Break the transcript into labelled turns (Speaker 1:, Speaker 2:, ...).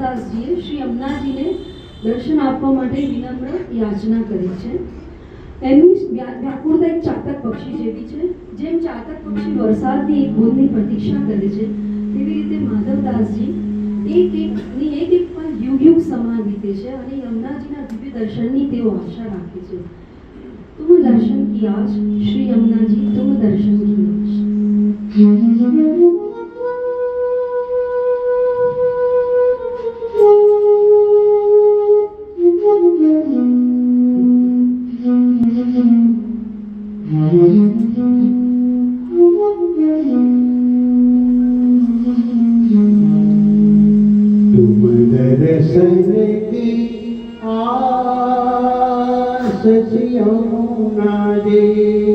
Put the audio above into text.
Speaker 1: માધવદાસજીએ શ્રી અમનાજીને દર્શન આપવા માટે વિનમ્ર યાચના કરી છે. એમની વ્યાકુળતા એક ચાતક પક્ષી જેવી છે. જેમ ચાતક પક્ષી વરસાદની એક બૂંદની પ્રતીક્ષા કરે છે, તેવી રીતે માધવદાસજી એક પણ યુગ સમાન વીતે છે અને યમુનાજીના દિવ્ય દર્શનની તેઓ આશા રાખે છે. तुम दर्शन की आश श्री यमुना जी, तुम दर्शन की आश.
Speaker 2: तुम दर्शन की आस यमुना जी.